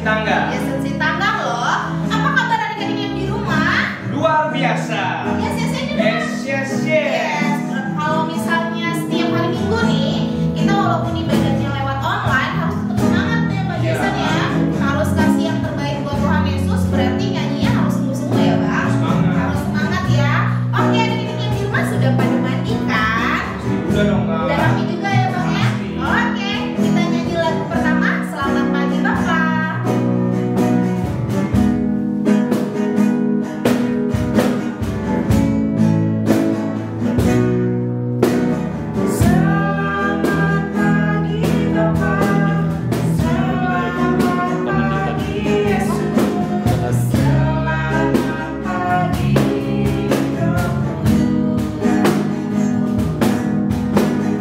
Tangga. Yayasan Si Tangga loh. Apa kabar adik-adik yang di rumah? Luar biasa. Yes, yes, yes, juga. Yes, yes, yes. Yes. Kalau misalnya setiap hari Minggu nih, kita walaupun ibadahnya lewat online harus tetap semangat ya Pak Iya. Jason ya. Harus kasih yang terbaik buat Tuhan Yesus. Berarti nyanyinya harus sungguh-sungguh ya Bang. Semangat. Harus semangat ya. Oke, adik-adik yang di rumah sudah pada mandi kan? Udah dong, Kak. Udah rapi juga ya Bang ya. Oke, kita nyanyi lagu pertama. Selamat pagi Bapak. Selamat pagi Bapak. Selamat pagi Yesus. Selamat pagi terima kasih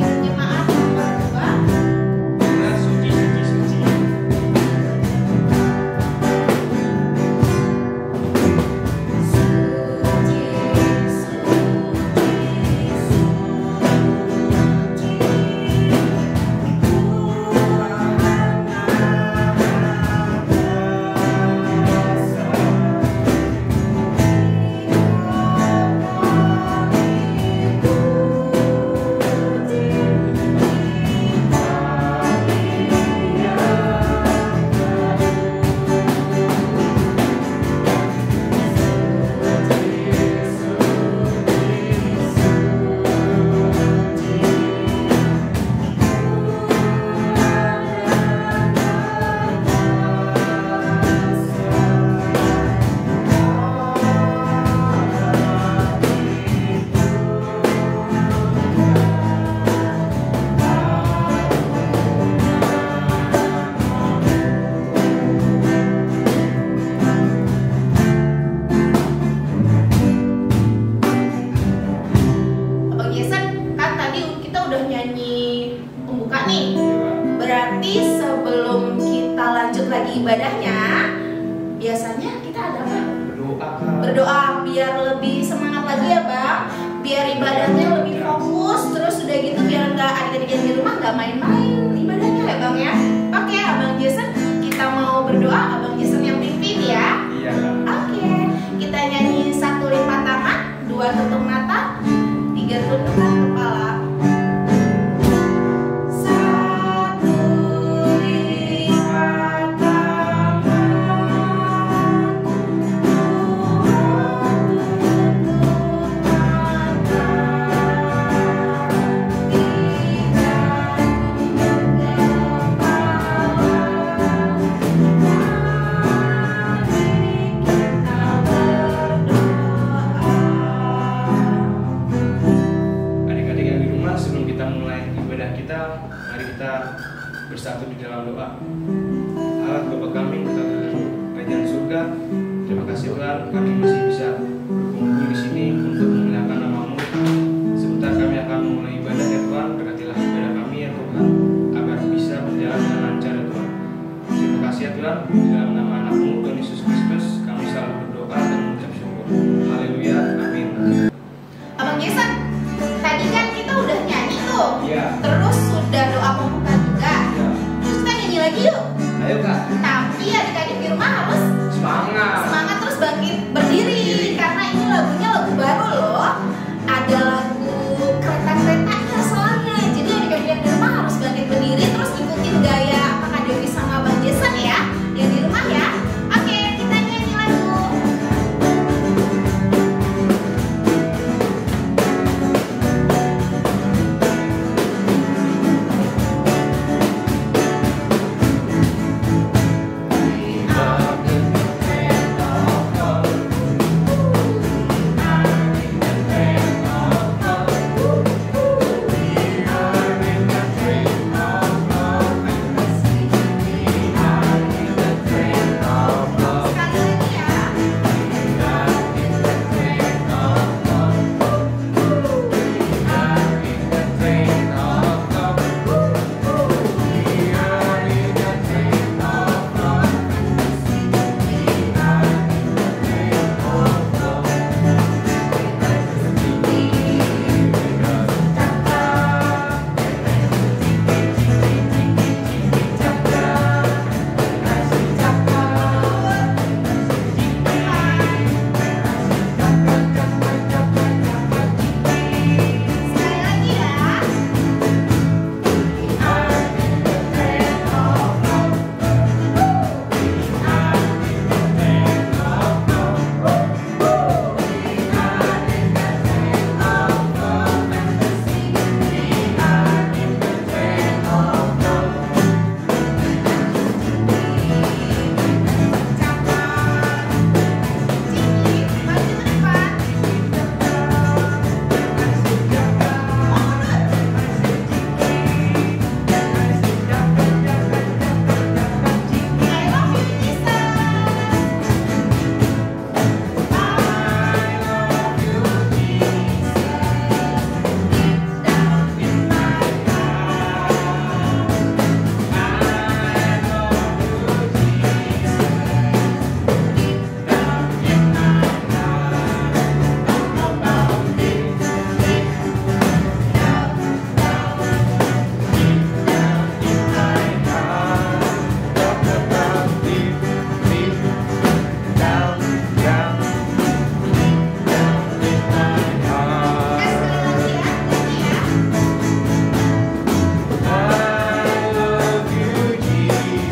atas anugerah-Mu. Nah, suci, suci, suci. Bang Jason, kan tadi kita udah nyanyi pembuka nih. Berarti sebelum kita lanjut lagi ibadahnya, biasanya kita ada apa? Berdoa, Kak. Berdoa biar lebih semangat lagi ya Bang. Biar ibadahnya lebih fokus. Terus udah gitu biar nggak adik-adik yang di rumah nggak main-main ibadahnya ya Bang ya. Oke, Abang Jason, kita mau berdoa. Abang Jason yang pimpin ya. Iya, Kak. Oke, kita nyanyi 1 lipat tangan, 2 tutup mata, 3 tundukkan kepala. 1 lipat tangan, 2 tutup mata. kita bersatu di dalam doa. Allah Bapa kami berkata dalam kerajaan surga, terima kasih Tuhan kami masih bisa berkumpul di sini untuk memuliakan nama-Mu. Sebentar kami akan memulai ibadah ya Tuhan, berkatilah ibadah kami ya Tuhan, agar bisa berjalan dengan lancar ya Tuhan. Terima kasih ya Tuhan, di dalam nama anak-Mu Tuhan Yesus Kristus kami selalu berdoa dan mengucap syukur. Haleluya, amin. Abang Jason, tadi kan kita udah nyanyi tuh, Iya. terus sudah doa pembuka juga, Ya. terus kita nyanyi lagi yuk. Ayo Kak, Tapi adik-adik di rumah harus semangat. semangat terus bangkit berdiri, karena ini lagunya lagu baru loh. Ada lagu kereta-keretanya soalnya. Jadi adik-adik di rumah harus bangkit berdiri terus ikutin gaya Kakak Dewi sama Bang Jason ya, yang di rumah ya. Oke, kita nyanyi lagu. Sekali lagi ya. Sekali lagi ya. Maju ke depan. I love you, Jesus.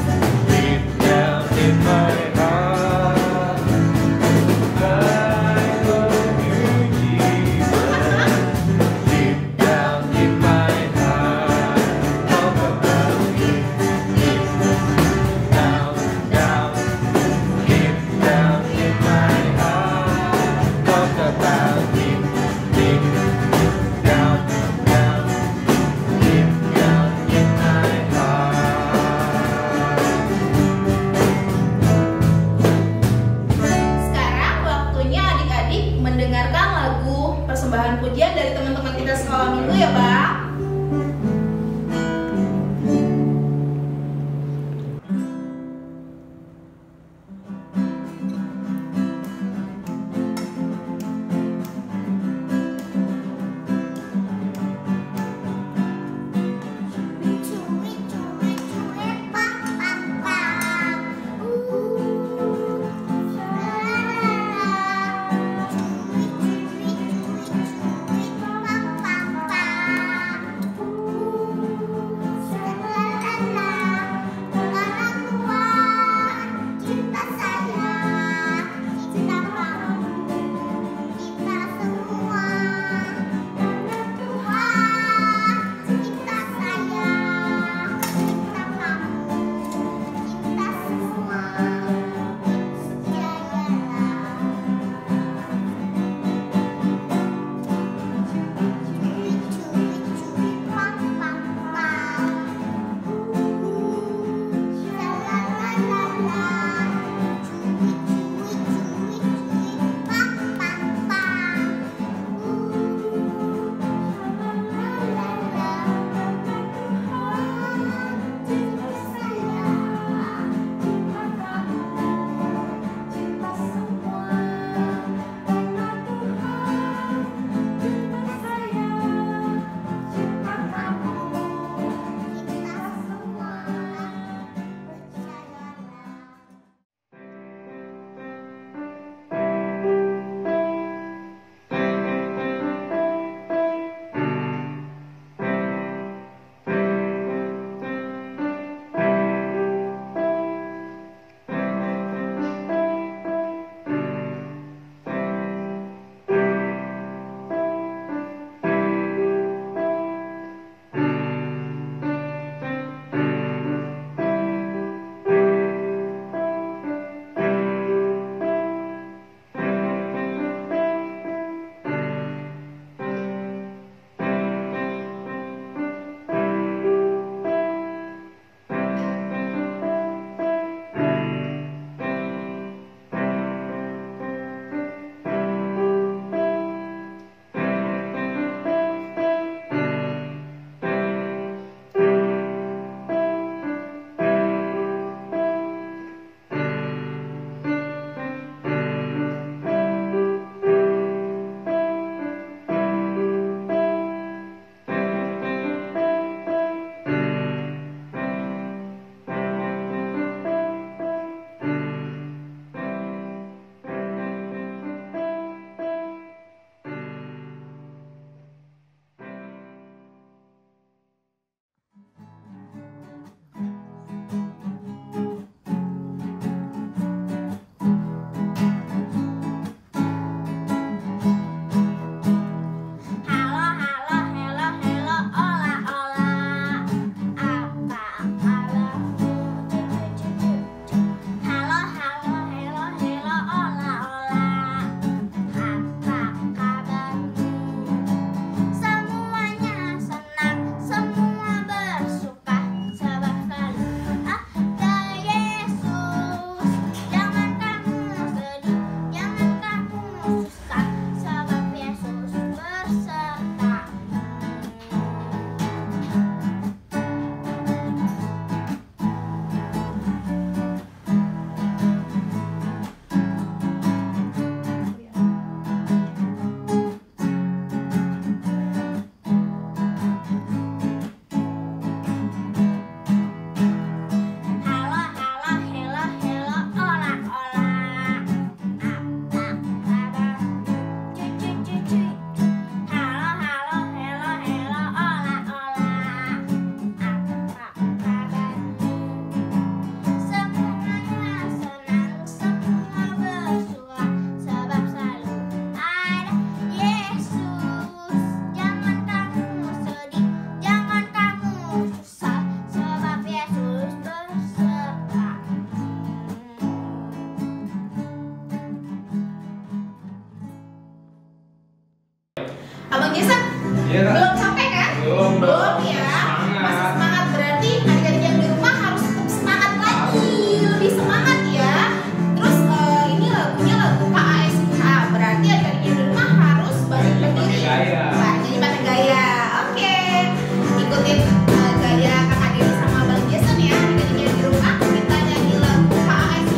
Sekali lagi ya. Sekarang waktunya adik-adik mendengarkan lagu persembahan pujian dari teman-teman kita sekolah minggu ya, Bang. Abang Jason, Iya, Kak. belum capek kan? Belum. Belum ya. Semangat. Masih semangat, berarti adik-adik yang di rumah harus tetap semangat lagi, lebih semangat ya. Terus ini lagunya lagu KASH, berarti adik-adik yang di rumah harus balik Nyanyi pakai berdiri. gaya. Wah, nyanyi pakai gaya. Oke, ikutin gaya kakak Dewi sama Bang Jason ya. Adik-adik yang di rumah kita nyanyi lagu KASH.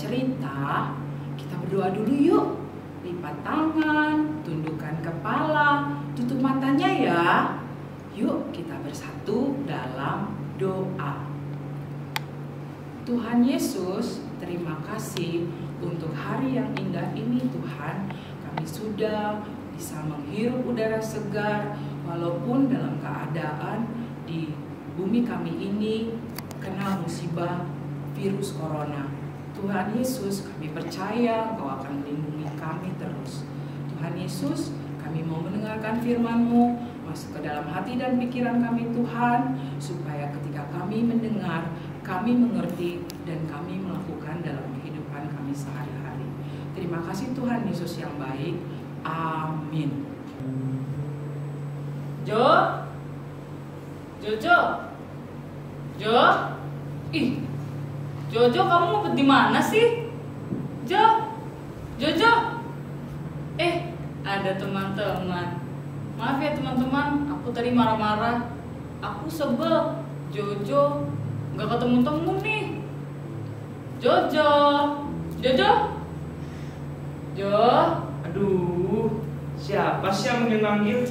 cerita, kita berdoa dulu yuk. Lipat tangan, tundukkan kepala, tutup matanya ya. Yuk kita bersatu dalam doa. Tuhan Yesus, terima kasih untuk hari yang indah ini Tuhan. Kami sudah bisa menghirup udara segar walaupun dalam keadaan di bumi kami ini kena musibah virus corona. Tuhan Yesus, kami percaya Engkau akan melindungi kami terus. Tuhan Yesus, kami mau mendengarkan firman-Mu masuk ke dalam hati dan pikiran kami Tuhan, supaya ketika kami mendengar, kami mengerti dan kami melakukan dalam kehidupan kami sehari-hari. Terima kasih Tuhan Yesus yang baik. Amin. Jo, Jojo, kamu ngumpet di mana sih? Jojo, ada teman-teman. Maaf ya teman-teman, aku tadi marah-marah. Aku sebel, Jojo nggak ketemu-temu nih. Jojo, Aduh, siapa sih yang manggil-manggil?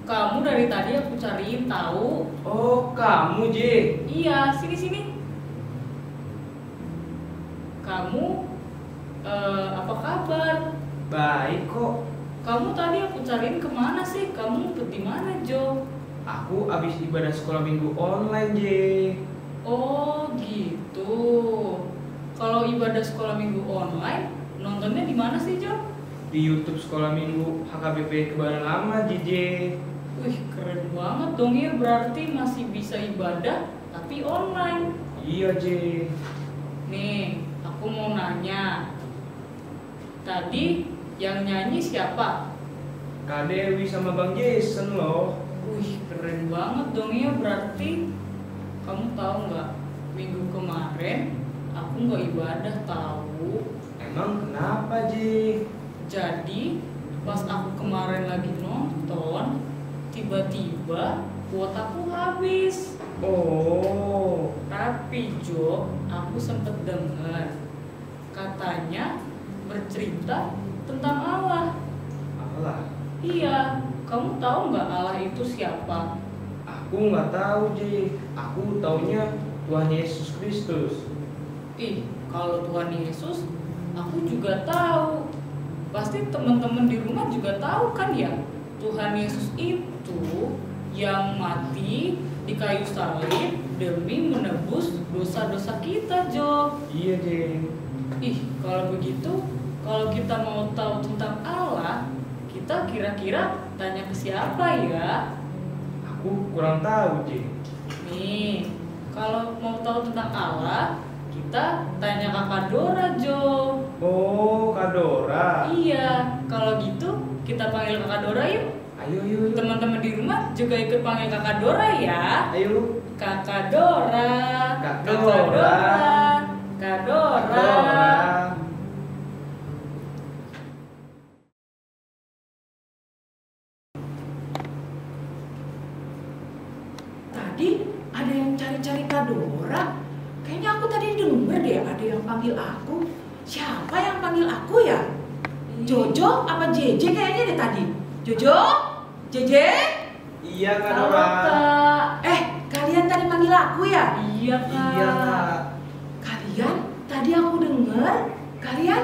Kamu dari tadi aku cariin tahu. Oh, kamu, J. Iya, sini. Kamu apa kabar? Baik kok. Kamu tadi aku cariin kemana sih? Kamu ngumpet di mana, Jo? Aku abis ibadah sekolah minggu online, J. Oh, gitu. Kalau ibadah sekolah minggu online, nontonnya di mana sih, Jo? Di YouTube sekolah minggu HKBP Kebayoran Lama, JJ. Wih, keren banget dong ya. Berarti masih bisa ibadah tapi online. Iya, J. Nih, aku mau nanya. Tadi yang nyanyi siapa? Kak Dewi sama Bang Jason loh. Wih, keren banget dong ya. Berarti kamu tahu nggak? Minggu kemarin aku nggak ibadah tahu. Emang kenapa, J? Jadi pas aku kemarin lagi nonton, tiba-tiba kuotaku habis. Oh. Tapi Jo, aku sempet dengar katanya bercerita tentang Allah. Allah. Iya, kamu tahu nggak Allah itu siapa? Aku nggak tahu, J. Aku taunya Tuhan Yesus Kristus. Kalau Tuhan Yesus, aku juga tahu. Pasti teman-teman di rumah juga tahu kan ya? Tuhan Yesus itu yang mati di kayu salib demi menebus dosa-dosa kita, Jo. Iya, J. Kalau begitu, kalau kita mau tahu tentang Allah, kita kira-kira tanya ke siapa ya? Aku kurang tahu, J. Nih, kalau mau tahu tentang Allah, kita tanya Kakak Dora, Jo. Oh, Kak Dora. Iya, kalau gitu kita panggil Kakak Dora yuk. Ayo. Teman-teman di rumah juga ikut panggil Kakak Dora ya. Ayo. Kakak Dora. Kak Kakak Dora. Kak Dora. Tadi ada yang cari-cari Kak Dora. Kayaknya aku tadi denger deh ada yang panggil aku. Siapa yang panggil aku ya? Jojo apa JJ kayaknya deh tadi. Jojo? JJ? Iya, Kak Halo, Dora. Kak. Kalian tadi panggil aku ya? Iya, Kak. Iya, Kak. Kalian tadi aku denger, kalian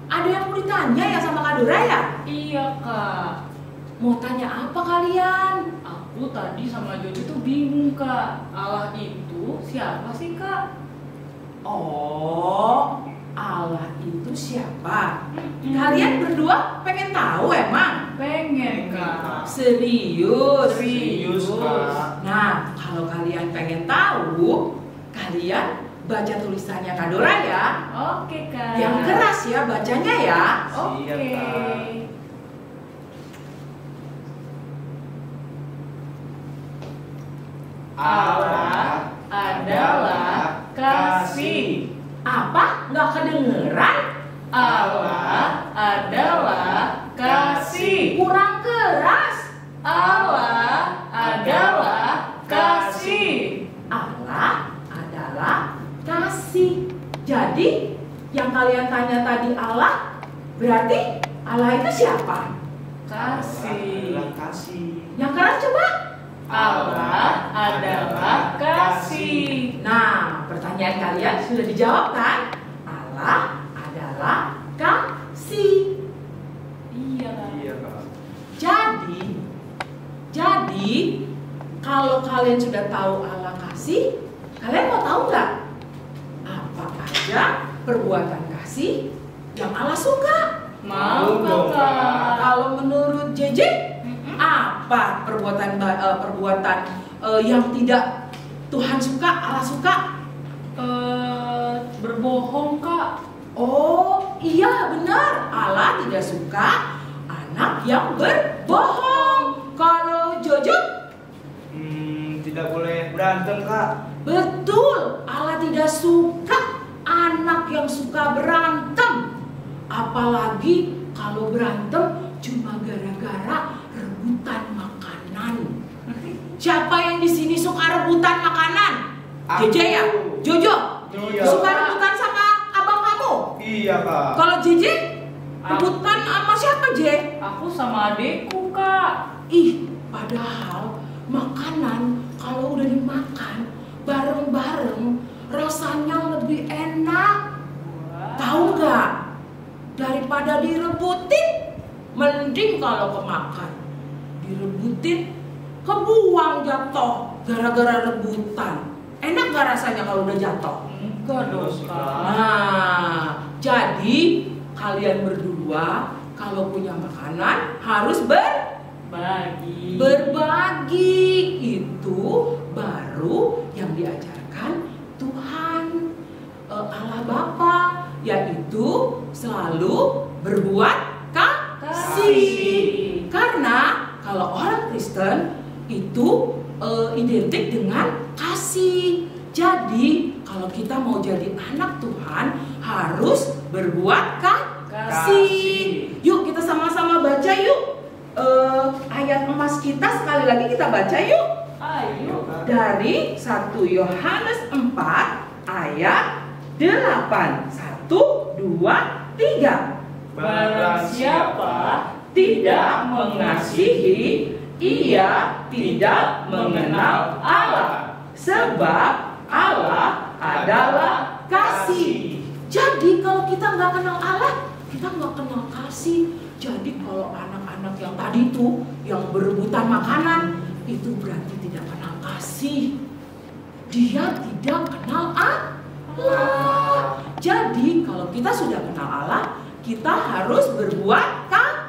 ada yang mau ditanya ya sama Kak Dora ya? Iya, Kak. Mau tanya apa kalian? Aku tadi sama Jojo tuh bingung, Kak. Allah itu siapa sih, Kak? Oh, Allah itu siapa? Kalian berdua pengen tahu emang? Pengen, Kak. Serius? Serius, Kak. Nah, kalau kalian pengen tahu, kalian baca tulisannya Kak Dora ya. Oke, Kak. Yang keras ya bacanya ya. Oke. Siap, Kak. Allah adalah kasih. Apa? Nggak kedengeran? Allah adalah kasih. Kurang keras. Allah adalah kasih. Allah adalah kasih. Jadi kalian tanya tadi Allah, berarti Allah itu siapa? Kasih. Adalah kasih. Yang keras coba. Allah adalah kasih. Nah, pertanyaan kalian sudah dijawab kan? Allah adalah kasih. Iya. Iya Kak. Jadi kalau kalian sudah tahu Allah kasih, kalian mau tahu nggak apa aja perbuatan kasih yang Allah suka? Mau Kakak. Kalau menurut JJ, apa perbuatan yang tidak Tuhan suka, Allah suka? Berbohong Kak. Oh iya benar, Allah tidak suka anak yang berbohong. Kalau Jojo? Tidak boleh berantem Kak. Betul, Allah tidak suka anak yang suka berantem. Apalagi kalau berantem cuma gara-gara rebutan makanan. Siapa yang di sini suka rebutan makanan? Aku. JJ ya? Jojo? Iya. Suka rebutan sama abang kamu? Iya Kak. Kalau JJ? Rebutan sama siapa, J? Aku sama adekku Kak. Ih, padahal makanan kalau udah dimakan bareng-bareng rasanya lebih enak. Tahu nggak? Daripada direbutin, mending kalau kemakan. Direbutin, kebuang jatuh gara-gara rebutan. Enak gak rasanya kalau udah jatuh? Enggak dong Kak. Nah, jadi kalian berdua kalau punya makanan harus Bagi. berbagi. Itu baru yang diajarkan Tuhan Allah Bapa, yaitu selalu berbuat kasih. Karena kalau orang Kristen itu identik dengan kasih. Jadi kalau kita mau jadi anak Tuhan harus berbuat kasih. Yuk kita sama-sama baca yuk ayat emas kita, sekali lagi kita baca yuk. Ayo. Dari 1 Yohanes 4 ayat 8. 1, 2, 3. Barang siapa tidak mengasihi, ia tidak mengenal Allah, sebab Allah adalah kasih. Jadi kalau kita nggak kenal Allah, kita nggak kenal kasih. Jadi kalau anak-anak yang tadi itu yang berebutan makanan, itu berarti tidak kenal kasih. Dia tidak kenal Allah. Jadi kalau kita sudah kenal Allah, kita harus berbuat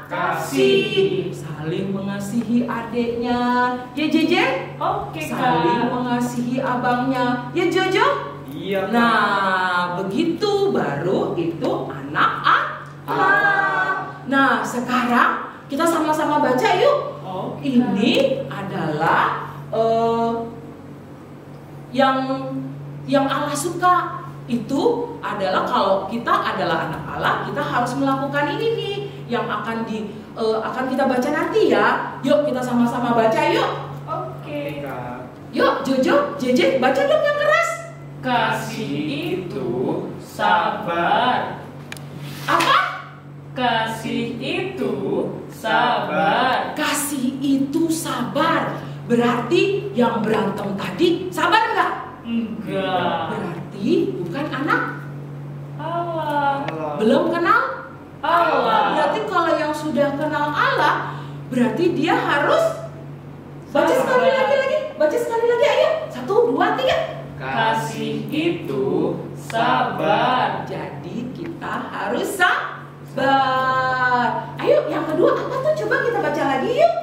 kasih. Saling mengasihi adiknya, ya JJ. Oke Saling Kak. mengasihi abangnya, ya Jojo. Iya Kak. Nah, begitu baru itu anak Allah. Nah, sekarang kita sama-sama baca yuk. Oke. Ini adalah yang Allah suka. Itu adalah kalau kita adalah anak Allah, kita harus melakukan ini nih yang akan kita baca nanti ya. Yuk kita sama-sama baca yuk. Oke. Kak. Yuk Jojo, JJ baca dong yang keras. Kasih itu sabar. Apa? Kasih itu sabar. Kasih itu sabar. Berarti yang berantem tadi sabar nggak? Enggak. Berarti bukan anak, Allah. belum kenal Allah. Berarti kalau yang sudah kenal Allah, berarti dia harus baca sekali lagi. Baca sekali lagi, ayo. 1, 2, 3. Kasih itu sabar. Jadi kita harus sabar. Ayo, yang kedua apa tuh? Coba kita baca lagi yuk.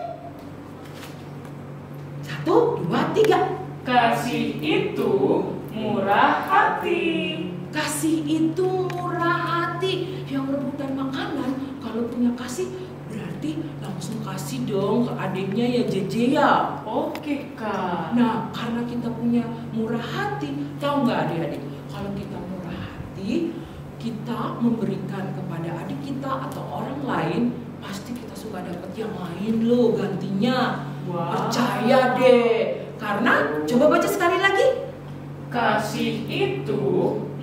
1, 2, 3. Kasih itu murah hati. Kasih itu murah hati. Yang rebutan makanan kalau punya kasih berarti langsung kasih dong ke adiknya ya JJ ya. Oke Kak. Nah, karena kita punya murah hati, tahu nggak adik-adik? Kalau kita murah hati, kita memberikan kepada adik kita atau orang lain, pasti kita suka dapat yang lain loh gantinya. Wow. Percaya deh. Karena coba baca sekali lagi. Kasih itu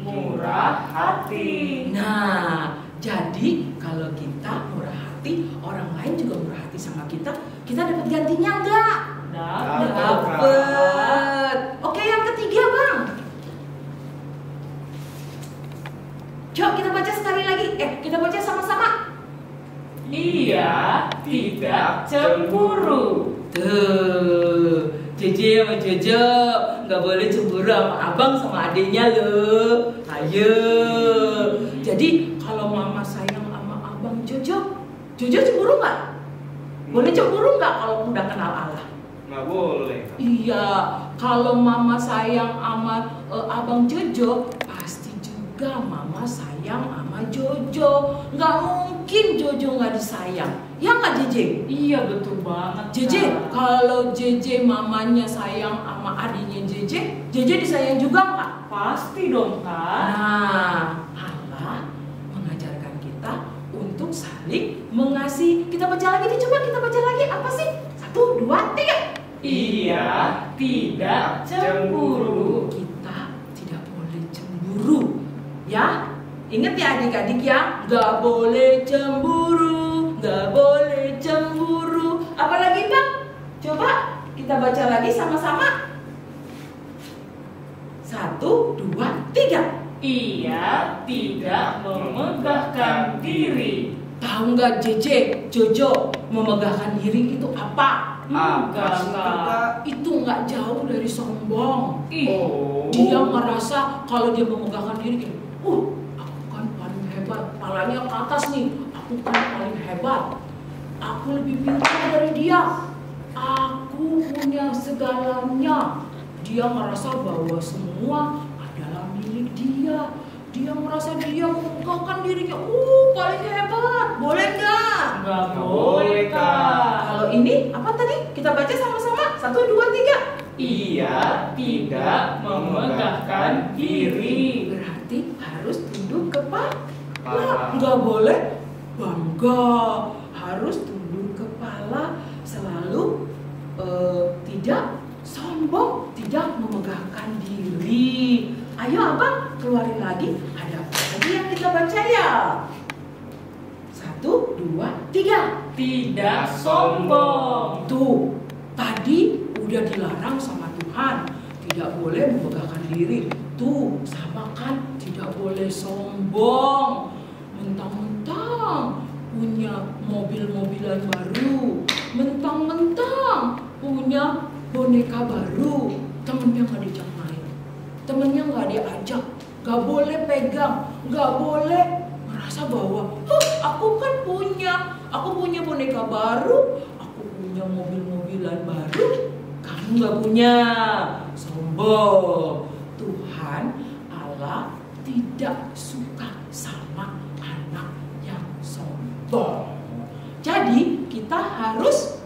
murah hati. Nah, jadi kalau kita murah hati, orang lain juga murah hati sama kita dapat gantinya enggak? Dapat. Oke, yang ketiga, Bang. Coba kita baca sekali lagi. Kita baca sama-sama. Ia tidak cemburu. Tuh, Jeje sama Jojo nggak boleh cemburu sama abang sama adiknya loh. Ayo. Jadi kalau mama sayang sama abang Jojo cemburu nggak? Boleh cemburu nggak kalau udah kenal Allah? Nggak boleh. Iya, kalau mama sayang sama abang Jojo, pasti juga mama sayang sama Jojo. Nggak mungkin Jojo nggak disayang. Ya nggak Jeje? Iya betul banget. Jeje, Kak. kalau Jeje mamanya sayang sama adiknya Jeje disayang juga nggak? Pasti dong, Kak. Nah, Allah mengajarkan kita untuk saling mengasihi. Kita baca lagi nih, coba kita baca lagi. Apa sih? 1, 2, 3. Ia tidak cemburu. Kita tidak boleh cemburu. Ya, ingat ya adik-adik ya, nggak boleh cemburu, nggak boleh cemburu. Apalagi Bang? Coba kita baca lagi sama-sama. 1, 2, 3. Ia tidak memegahkan diri. Tahu nggak Jeje, Jojo, memegahkan diri itu apa? Enggak, sih, Kak. Itu nggak jauh dari sombong. Oh. Dia ngerasa kalau dia memegahkan diri gini, aku kan paling hebat, palanya ke atas nih, aku kan paling hebat, aku lebih pintar dari dia, aku punya segalanya. Dia merasa bahwa semua adalah milik dia. Dia merasa dia memegahkan dirinya, paling hebat. Boleh nggak? Enggak boleh, Kak. Kalau ini apa tadi? Kita baca sama-sama. 1, 2, 3. Ia tidak memegahkan diri. Berarti harus tunduk kepala. Kepala. Nggak boleh bangga. Harus tunduk kepala. Selalu tidak sombong, tidak memegahkan diri. Ayo abang keluarin lagi. Ada apa lagi yang kita baca ya? 1, 2, 3. Tidak sombong. Tuh, tadi udah dilarang sama Tuhan, tidak boleh memegahkan diri. Tuh, sama kan, tidak boleh sombong. Mentang-mentang punya mobil-mobilan baru, mentang-mentang punya boneka baru, temennya nggak diajak main, temennya nggak diajak, nggak boleh pegang, nggak boleh merasa bahwa aku kan aku punya boneka baru, aku punya mobil-mobilan baru, kamu nggak punya. Sombong. Tuhan Allah tidak suka sama anak yang sombong. Jadi kita harus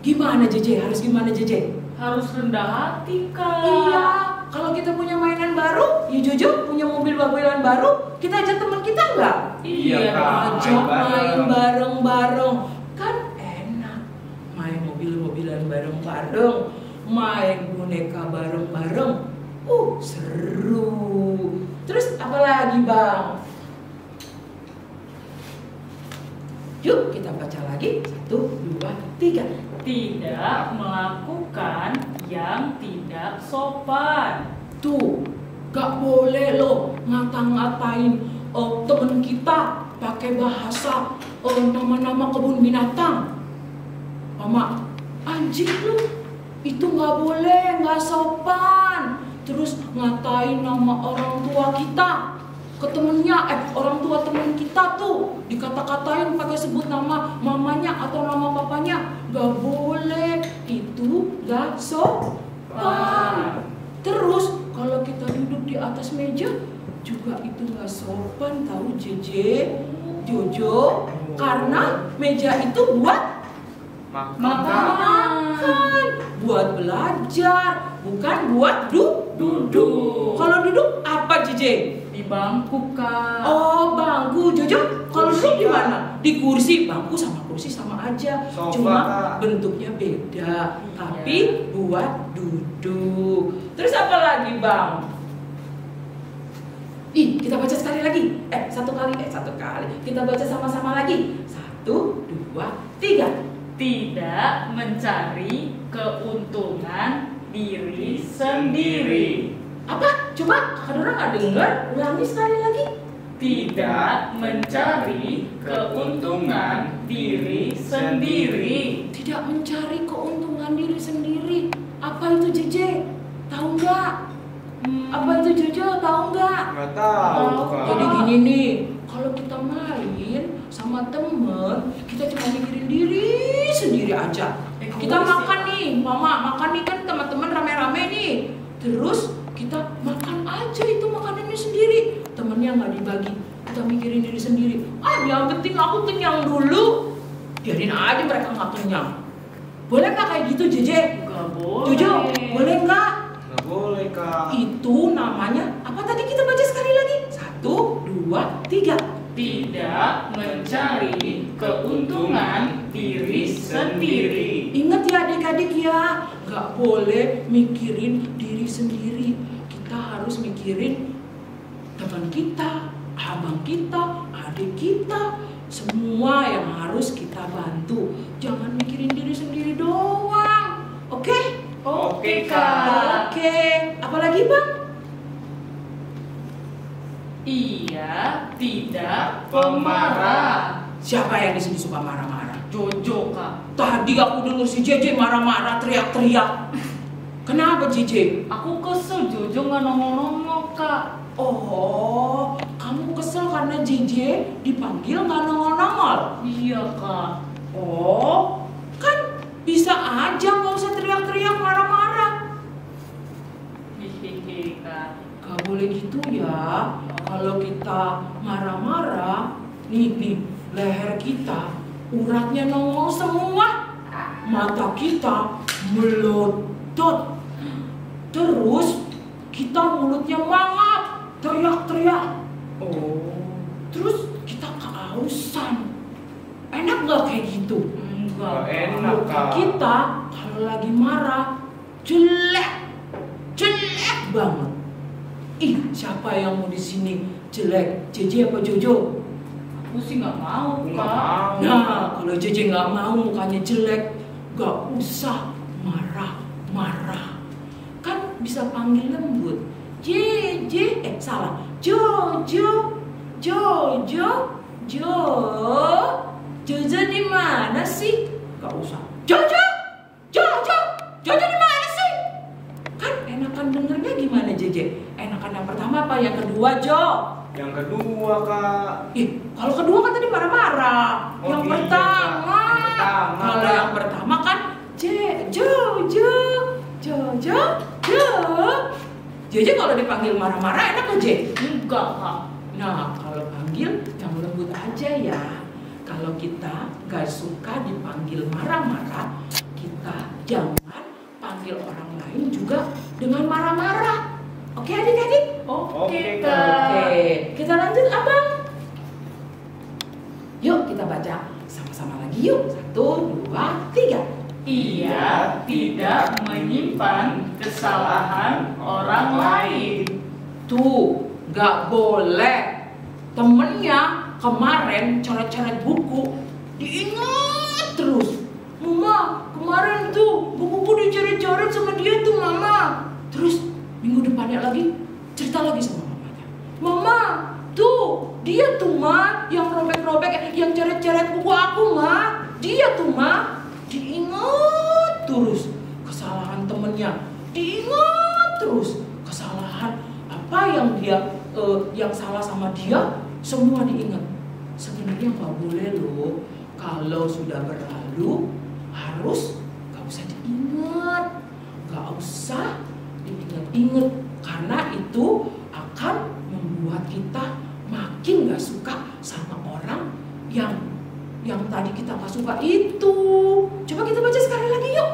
gimana Jeje? Harus gimana Jeje? Harus rendah hati, Kak. Iya, kalau kita punya mainan baru, ya Jojo punya mobil-mobilan baru, kita ajak teman kita nggak? Iya, Kak. Ajak Main main bareng. bareng-bareng, kan enak. Main mobil-mobilan bareng-bareng, main boneka bareng-bareng, seru. Terus apa lagi Bang? Yuk kita baca lagi. 1, 2, 3. Tidak melakukan yang tidak sopan. Tuh, gak boleh loh ngata-ngatain temen kita pakai bahasa nama-nama kebun binatang. Mama, anjing lu, itu gak boleh, gak sopan. Terus ngatain nama orang tua kita ke temennya, orang tua temen kita tuh dikata-katain pakai sebut nama mamanya atau nama papanya, gak boleh, itu gak sopan. Terus kalau kita duduk di atas meja juga itu gak sopan, tahu Jeje, Jojo, karena meja itu buat makan, buat belajar, bukan buat duduk. Kalau duduk apa Jeje? Di bangku, Kak. Oh, bangku. Jojo, kalau Kursi, duduk di Kak. mana? Di kursi. Bangku sama kursi sama aja. Sofa, Cuma Kak. bentuknya beda. Tapi buat duduk. Terus apa lagi, Bang? Kita baca sekali lagi. Satu kali. Kita baca sama-sama lagi. 1, 2, 3. Tidak mencari keuntungan diri sendiri. Apa? Coba kakak Dora nggak dengar. Ulangi sekali lagi. Tidak mencari keuntungan diri sendiri. Tidak mencari keuntungan diri sendiri. Apa itu JJ? Tahu nggak? Apa itu Jojo? Tahu nggak? Nggak tahu Kak. Jadi gini nih, kalau kita main sama temen, kita cuma mikirin diri sendiri aja. Kita makan nih, mama makan nih kan teman-teman rame-rame nih. Terus kita makan aja itu makanannya sendiri. Temennya nggak dibagi, kita mikirin diri sendiri. Yang penting aku kenyang dulu. Biarin aja mereka nggak kenyang. Boleh nggak kayak gitu JJ? Nggak boleh. Jojo, boleh nggak? Nggak boleh Kak. Itu namanya apa tadi kita baca sekali lagi? 1, 2, 3. Tidak mencari keuntungan diri sendiri. Ingat ya adik-adik ya, nggak boleh mikirin diri sendiri. Kita harus mikirin teman kita, abang kita, adik kita, semua yang harus kita bantu. Jangan mikirin diri sendiri doang. Oke? Oke, Kak. Oke. Apalagi Bang? Ia tidak pemarah. Siapa yang di sini suka marah-marah? Jojo, Kak. Tadi aku dengar si JJ marah-marah, teriak-teriak. Kenapa JJ? Aku kesel Jojo nggak nongol-nongol, Kak. Oh, kamu kesel karena JJ dipanggil nggak nongol-nongol? Iya, Kak. Oh, kan bisa aja nggak usah teriak-teriak marah-marah. Hehehe, Kak. Gak boleh gitu ya. Kalau kita marah-marah, nih leher kita uratnya nongol semua, mata kita melotot, terus kita mulutnya mangap, teriak-teriak. Oh, terus kita kehausan. Enak gak kayak gitu? Enggak. Enak Muka Kak. kita kalau lagi marah jelek banget. Siapa yang mau di sini jelek? JJ apa Jojo? Aku sih nggak mau, Nggak Kak. mau. Nah, kalau JJ nggak mau mukanya jelek, nggak usah marah-marah. Kan bisa panggil lembut. JJ, salah. Jojo. Jojo di mana sih? Gak usah. Jojo di mana sih? Kan enakan dengernya gimana JJ? Enakan yang pertama apa yang kedua Jo? Yang kedua Kak. Kalau kedua kan tadi marah-marah. Oh, Yang iya, pertama. Kak. Yang pertama, Kalau Kak. yang pertama kan Jojo. JJ kalau dipanggil marah-marah enak gak J? Enggak, Kak. Nah, kalau panggil yang lembut aja ya. Kalau kita gak suka dipanggil marah-marah, kita jangan panggil orang lain juga dengan marah-marah. Oke adik-adik? Oke, Kak. Oke, kita lanjut abang. Yuk kita baca sama-sama lagi yuk. 1, 2, 3. Ia tidak menyimpan kesalahan orang lain. Tuh, gak boleh. Temennya kemarin coret-coret buku, diingat terus. Mama, kemarin tuh bukuku dicoret-coret sama dia tuh Mama. Terus minggu depannya lagi cerita lagi sama mamanya. Mama, tuh dia tuh Ma yang robek-robek, yang coret-coret buku aku Ma. Dia tuh Ma. Diingat terus kesalahan temennya, diingat terus kesalahan apa yang dia yang salah sama dia, semua diingat. Sebenarnya nggak boleh loh, kalau sudah berlalu harus nggak usah diingat, nggak usah diingat-ingat, karena itu akan membuat kita makin nggak suka sama orang yang tadi kita gak suka itu. Coba kita baca sekali lagi yuk.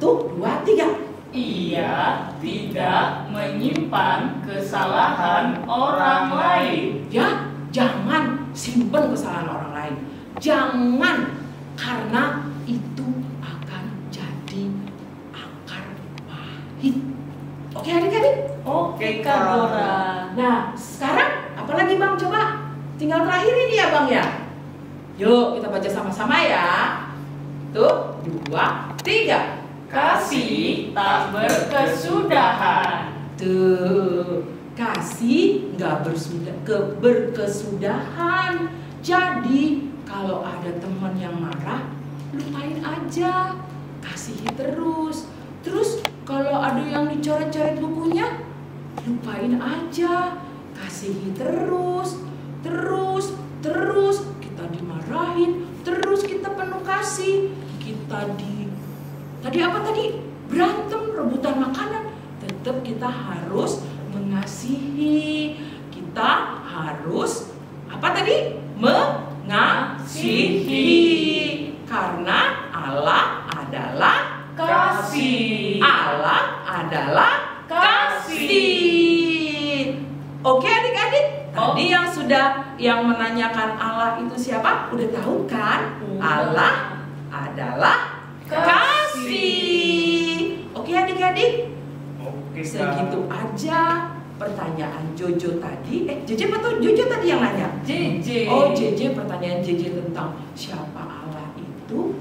1, 2, 3. Ia tidak menyimpan kesalahan orang lain. Ya, jangan simpen kesalahan orang lain. Jangan, karena itu akan jadi akar pahit. Oke adik-adik? Oke, Kak Dora. Nah, sekarang lagi Bang? Coba. Tinggal terakhir ini ya Bang ya. Yuk kita baca sama-sama ya. Tuh, 2, 3. Kasih tak berkesudahan. Tuh, kasih nggak berkesudahan. Jadi kalau ada teman yang marah, lupain aja, kasihi terus. Terus kalau ada yang dicoret-coret bukunya, lupain aja, kasihi terus. Terus kita dimarahin, terus kita penuh kasih, tadi apa tadi? Berantem, rebutan makanan, tetap kita harus mengasihi. Kita harus apa tadi? Mengasihi. Karena Allah adalah Kasih. Allah adalah kasih. Oke adik-adik, tadi yang menanyakan Allah itu siapa? Udah tahu kan? Allah adalah kasih. Oke adik-adik, Oke, Kak. segitu aja pertanyaan Jojo tadi. JJ betul, Jojo tadi yang nanya. JJ. Oh JJ, pertanyaan JJ tentang siapa Allah itu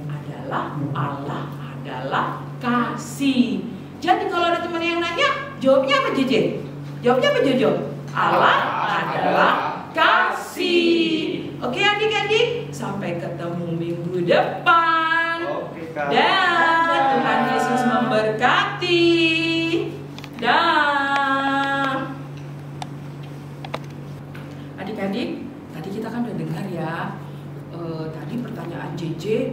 adalah Allah adalah kasih. Jadi kalau ada teman yang nanya, jawabnya apa JJ? Jawabnya apa Jojo? Allah adalah kasih. Oke adik-adik, sampai ketemu minggu depan. Oke, Kak. Dan Tuhan Yesus memberkati. Dan adik-adik, tadi kita kan udah dengar ya. Tadi pertanyaan JJ,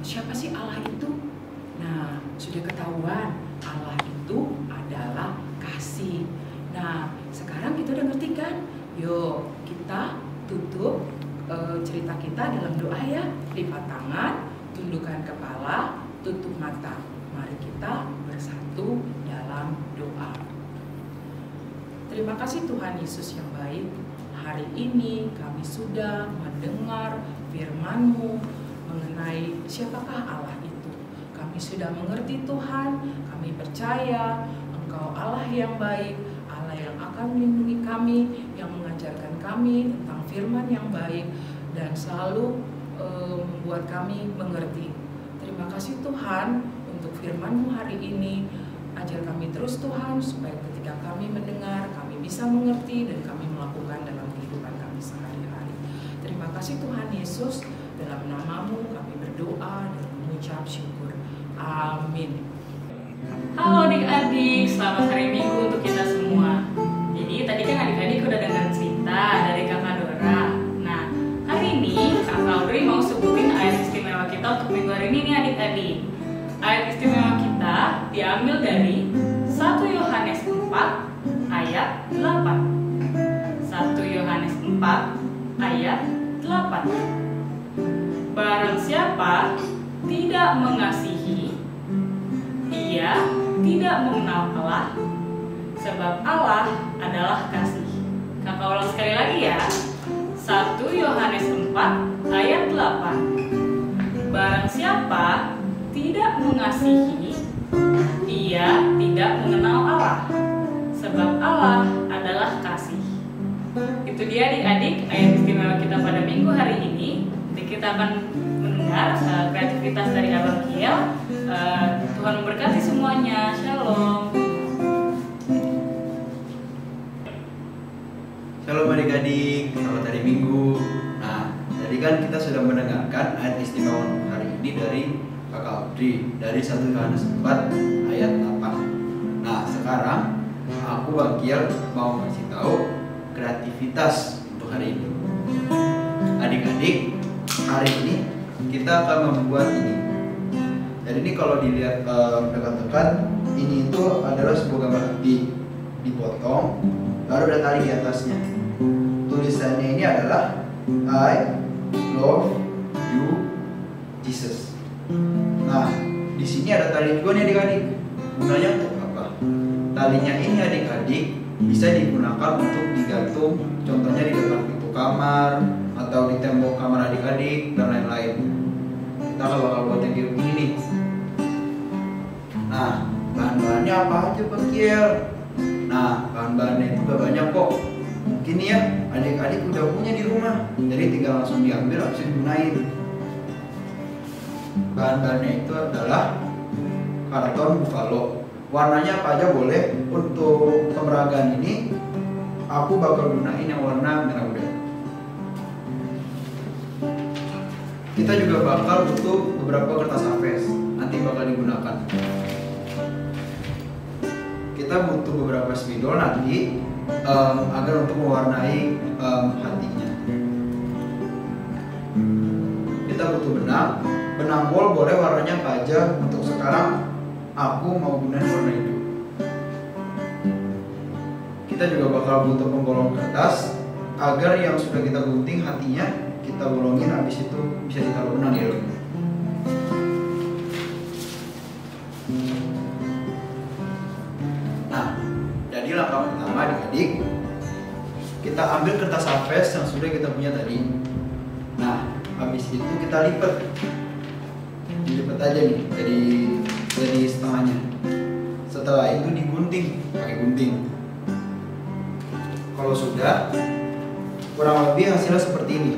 siapa sih Allah itu? Nah, sudah ketahuan Allah itu adalah kasih. Nah, sekarang kita udah ngerti kan? Yuk, kita tutup cerita kita dalam doa ya. Lipat tangan, tundukkan kepala, tutup mata. Mari kita bersatu dalam doa. Terima kasih Tuhan Yesus yang baik. Hari ini kami sudah mendengar firman-Mu mengenai siapakah Allah itu. Kami sudah mengerti Tuhan, kami percaya Engkau Allah yang baik, Allah yang akan melindungi kami, yang mengajarkan kami tentang firman yang baik dan selalu membuat kami mengerti. Terima kasih Tuhan untuk firman-Mu hari ini. Ajar kami terus Tuhan supaya ketika kami mendengar, kami bisa mengerti dan kami melakukan dalam kehidupan kami sehari-hari. Terima kasih Tuhan Yesus, dalam nama-Mu kami berdoa dan mengucap syukur. Amin. Halo adik-adik, selamat hari Minggu untuk kita semua. Jadi tadi kan adik-adik udah dengar cerita dari Kakak Dora. Nah, hari ini Kakak Audrey mau sebutin ayat istimewa kita untuk minggu hari ini nih adik-adik. Ayat istimewa kita diambil dari 1 Yohanes 4 ayat 8. 1 Yohanes 4 ayat 8. Barang siapa tidak mengasihi, ia tidak mengenal Allah, sebab Allah adalah kasih. Kakak ulang sekali lagi ya. 1 Yohanes 4 ayat 8. Barang siapa tidak mengasihi, ia tidak mengenal Allah, sebab Allah adalah kasih. Itu dia adik-adik ayat istimewa kita pada minggu hari ini. Nanti kita akan mendengar kreativitas dari Abang Kiel. Tuhan memberkati semuanya. Shalom. Shalom adik-adik, selamat hari Minggu. Nah, tadi kan kita sudah mendengarkan ayat istimewa hari ini dari Kakak Audrey dari 1 Yohanes 4 ayat 8. Nah, sekarang aku Bang Kiel mau kasih tahu kreativitas untuk hari ini. Adik-adik, hari ini kita akan membuat ini. Jadi ini kalau dilihat dekat-dekat, ini itu adalah sebuah gambar hati dipotong, lalu ada tali di atasnya. Tulisannya ini adalah I love you Jesus. Nah, di sini ada tali juga nih adik-adik. Gunanya untuk apa? Talinya ini adik-adik bisa digunakan untuk digantung, contohnya di depan pintu kamar atau di tembok kamar adik-adik dan lain-lain. Kita bakal buat yang kayak begini nih. Nah, bahan-bahannya apa aja Bang Kiel? Nah, bahan-bahannya itu gak banyak kok. mungkin ya adik-adik udah punya di rumah, jadi tinggal langsung diambil langsung digunain. Bahan-bahannya itu adalah karton buffalo. Warnanya apa aja boleh. Untuk pemeragaan ini aku bakal gunain yang warna merah muda. Kita juga bakal butuh beberapa kertas hapes, nanti bakal digunakan. Kita butuh beberapa spidol nanti agar untuk mewarnai hatinya. Kita butuh benang bol boleh warnanya apa aja. Untuk sekarang aku mau gunain warna itu. Kita juga bakal butuh penggolong kertas agar yang sudah kita gunting hatinya kita bolongin, habis itu bisa ditaruh benang di dalamnya. Nah, jadi langkah pertama adik-adik, kita ambil kertas hapes yang sudah kita punya tadi. Nah, habis itu kita lipat. Dilipat aja nih, jadi setengahnya. Setelah itu digunting pakai gunting. Kalau sudah, kurang lebih hasilnya seperti ini.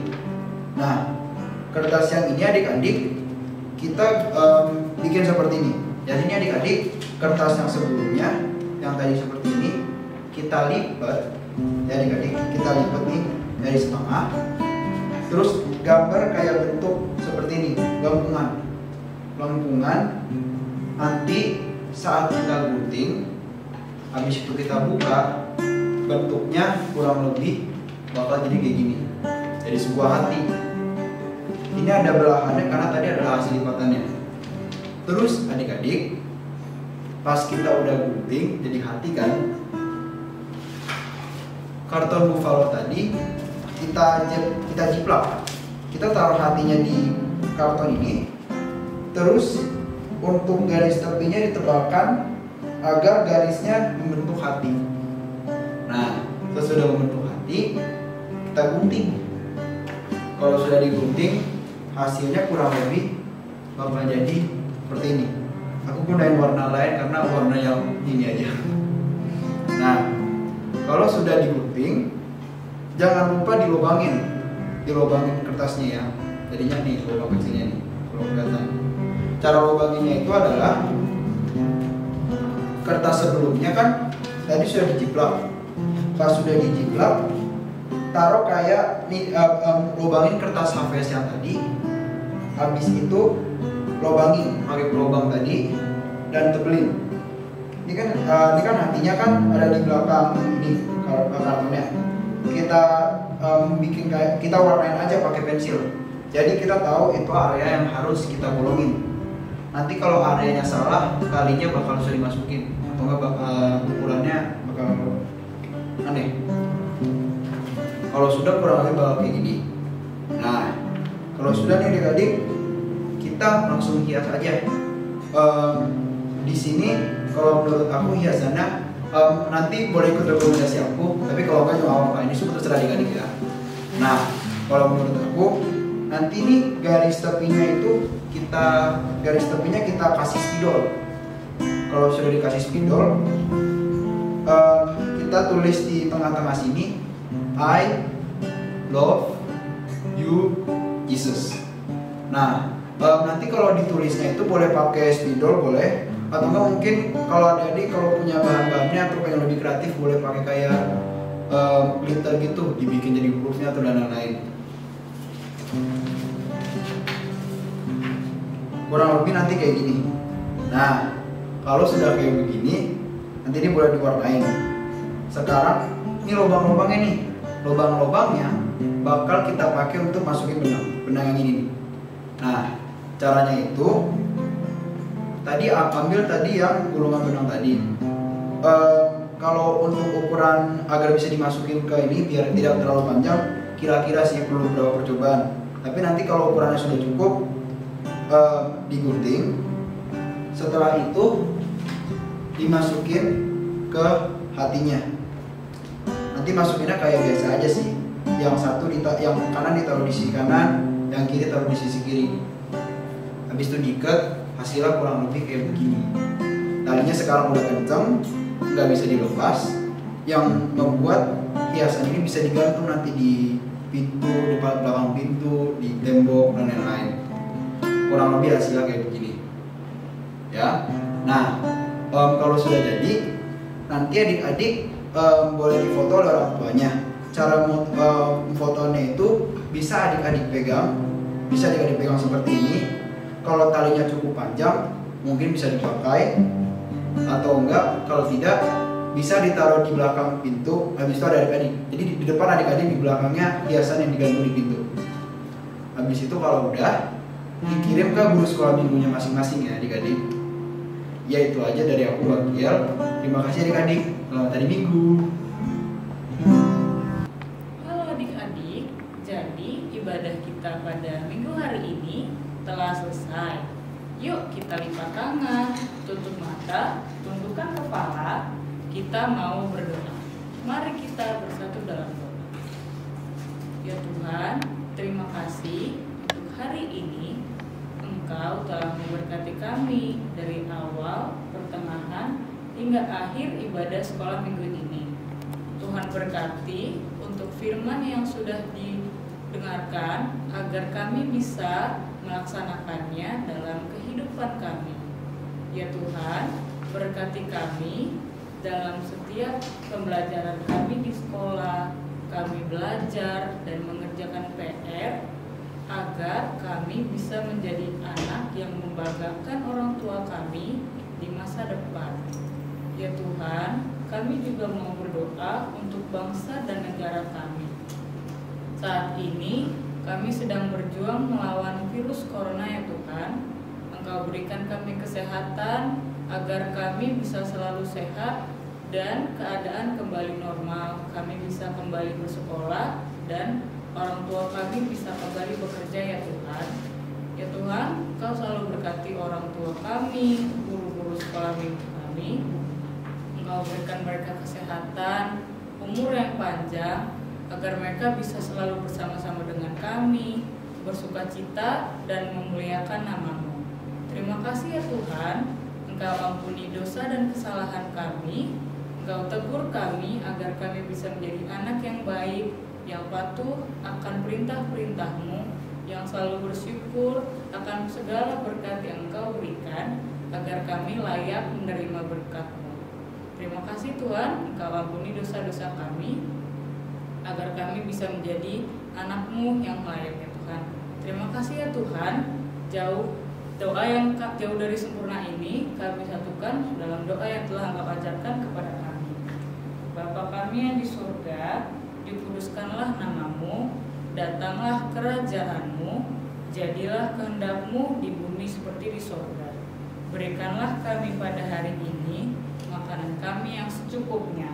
Nah, kertas yang ini adik-adik kita bikin seperti ini. Jadi ini adik-adik kertas yang sebelumnya yang tadi seperti ini kita lipat. Ya adik-adik kita lipat nih dari setengah. Terus gambar kayak bentuk seperti ini, lengkungan. Nanti saat kita gunting, habis itu kita buka, bentuknya kurang lebih bakal jadi kayak gini. Jadi sebuah hati. Ini ada belahannya karena tadi adalah hasil lipatannya. Terus adik-adik, pas kita udah gunting jadi hati kan, karton buffalo tadi kita jiplak. Kita taruh hatinya di karton ini. Terus untuk garis tepinya ditebalkan agar garisnya membentuk hati. Nah, sesudah membentuk hati, kita gunting. Kalau sudah digunting, hasilnya kurang lebih bakal jadi seperti ini. Aku gunain warna lain karena warna yang ini aja. Nah, kalau sudah digunting, jangan lupa dilubangin kertasnya ya. Jadinya nih lubang kecilnya nih, kalau kelihatan. Cara lubanginnya itu adalah kertas sebelumnya kan tadi sudah dijiplak. Pas sudah dijiplak, taruh kayak nih, lubangin kertas hapes yang tadi. Habis itu lubangin pakai pelubang tadi dan tebelin. Ini kan hatinya kan ada di belakang ini kartonnya. Kita bikin kayak kita warnain aja pakai pensil. Jadi kita tahu itu area yang harus kita bolongin. Nanti kalau areanya salah, kalinya bakal susah dimasukin atau enggak ukurannya bakal aneh. Kalau sudah kurang lebih bakal kayak gini. Nah, kalau sudah nih adik-adik, kita langsung hias aja. Di sini kalau menurut aku hiasannya nanti boleh ikut rekomendasi aku, tapi kalau enggak juga apa-apa. Ini semua terserah adik-adik ya. Nah, kalau menurut aku nanti nih garis tepinya kita kasih spidol. Kalau sudah dikasih spidol, kita tulis di tengah-tengah sini, I love you Jesus. Nah, nanti kalau ditulisnya itu boleh pakai spidol boleh, atau enggak mungkin kalau adik-adik kalau punya bahan-bahannya atau pengen lebih kreatif boleh pakai kayak glitter gitu, dibikin jadi hurufnya atau dan lain-lain. Kurang lebih nanti kayak gini. Nah, kalau sudah kayak begini, nanti ini boleh diwarnain. Sekarang ini lubang-lubangnya nih, lubang-lubangnya bakal kita pakai untuk masukin benang yang ini nih. Nah, caranya itu tadi ambil tadi yang gulungan benang tadi. Kalau untuk ukuran agar bisa dimasukin ke ini biar tidak terlalu panjang, kira-kira sih perlu beberapa percobaan. Tapi nanti kalau ukurannya sudah cukup, digunting. Setelah itu dimasukin ke hatinya. Nanti masukinnya kayak biasa aja sih. Yang kanan ditaruh di sisi kanan, yang kiri taruh di sisi kiri. Habis itu diikat, hasilnya kurang lebih kayak begini. Talinya sekarang udah kenceng, nggak bisa dilepas. Yang membuat hiasan ini bisa digantung nanti di pintu, di belakang pintu, di tembok dan lain-lain. Kurang lebih hasilnya kayak begini. Ya. Nah, kalau sudah jadi, nanti adik-adik boleh difoto oleh orang tuanya. Cara fotonya itu bisa adik-adik pegang seperti ini. Kalau talinya cukup panjang, mungkin bisa dipakai, atau enggak, kalau tidak bisa ditaruh di belakang pintu. Habis itu ada adik-adik. Jadi di depan adik-adik, di belakangnya hiasan yang digantung di pintu. Habis itu kalau udah dikirim ke guru sekolah minggunya masing-masing ya adik-adik. Ya itu aja dari aku, Bagiel. Terima kasih adik-adik. Selamat hari Minggu. Halo adik-adik, jadi ibadah kita pada minggu hari ini telah selesai. Yuk kita lipat tangan, tutup mata, tundukkan kepala. Kita mau berdoa. Mari kita bersatu dalam doa. Ya Tuhan, terima kasih untuk hari ini. Engkau telah memberkati kami dari awal, pertengahan, hingga akhir ibadah sekolah minggu ini. Tuhan berkati untuk firman yang sudah didengarkan agar kami bisa melaksanakannya dalam kehidupan kami. Ya Tuhan, berkati kami dalam setiap pembelajaran kami di sekolah. Kami belajar dan mengerjakan PR agar kami bisa menjadi anak yang membanggakan orang tua kami di masa depan. Ya Tuhan, kami juga mau berdoa untuk bangsa dan negara kami. Saat ini kami sedang berjuang melawan virus corona ya Tuhan. Engkau berikan kami kesehatan agar kami bisa selalu sehat dan keadaan kembali normal. Kami bisa kembali bersekolah dan orang tua kami bisa kembali bekerja ya Tuhan. Ya Tuhan, Engkau selalu berkati orang tua kami, guru-guru sekolah minggu kami. Engkau berikan mereka kesehatan, umur yang panjang, agar mereka bisa selalu bersama-sama dengan kami, bersukacita dan memuliakan nama-Mu. Terima kasih ya Tuhan, Engkau ampuni dosa dan kesalahan kami. Engkau tegur kami agar kami bisa menjadi anak yang baik, yang patuh akan perintah-perintah-Mu, yang selalu bersyukur akan segala berkat yang Engkau berikan, agar kami layak menerima berkat-Mu. Terima kasih Tuhan, Engkau ampuni dosa-dosa kami, agar kami bisa menjadi anak-Mu yang layak ya Tuhan. Terima kasih ya Tuhan, doa yang jauh dari sempurna ini kami satukan dalam doa yang telah Engkau ajarkan kepada kami. Bapa kami yang di surga, dikuduskanlah nama-Mu, datanglah kerajaan-Mu, jadilah kehendak-Mu di bumi seperti di surga. Berikanlah kami pada hari ini makanan kami yang secukupnya,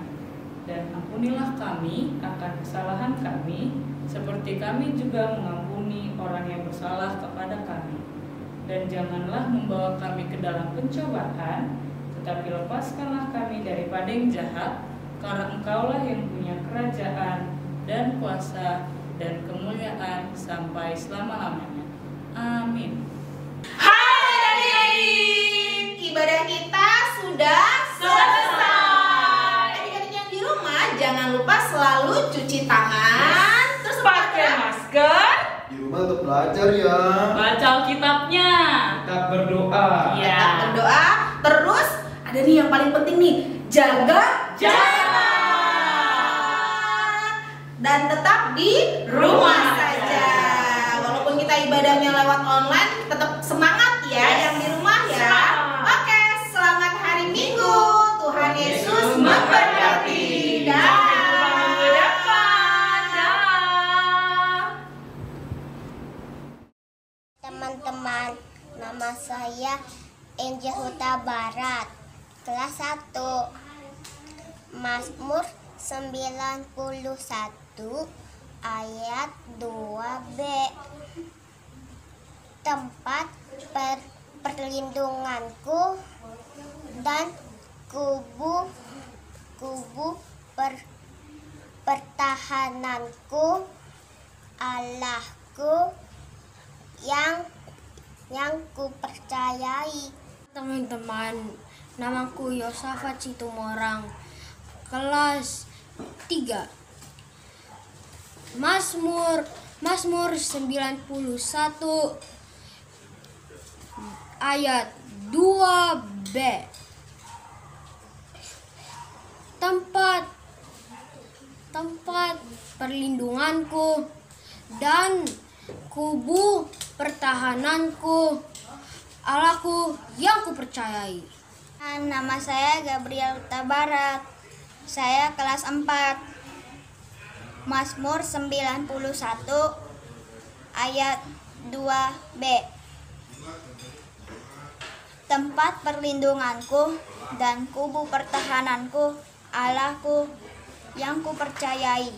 dan ampunilah kami akan kesalahan kami, seperti kami juga mengampuni orang yang bersalah kepada kami. Dan janganlah membawa kami ke dalam pencobaan, tetapi lepaskanlah kami daripada yang jahat, karena Engkaulah yang punya kerajaan dan kuasa dan kemuliaan sampai selama-lamanya. Amin. Hai adik-adik, ibadah kita sudah selesai. Adik-adik yang di rumah jangan lupa selalu cuci tangan, terus Pakai masker, Di rumah untuk belajar ya. baca Alkitabnya. Tetap berdoa. Ya. tetap berdoa. Terus ada nih yang paling penting nih, jaga jarak dan tetap di rumah saja. Walaupun kita ibadahnya lewat online, tetap semangat ya yang di rumah ya. Semangat. Oke, selamat hari Minggu. Tuhan Yesus memberkati. Dah. Teman-teman, nama saya Enja Huta Barat, kelas 1. Mazmur 91 ayat 2b. Tempat perlindunganku dan kubu pertahananku, Allahku yang kupercayai. Teman-teman, namaku Yosafat Situmorang, kelas 3. Mazmur 91 ayat 2b. Tempat perlindunganku dan kubu pertahananku, Allahku yang kupercayai. Nama saya Gabriel Tabarat. Saya kelas 4. Mazmur 91 ayat 2b. Tempat perlindunganku dan kubu pertahananku, Allahku yang kupercayai.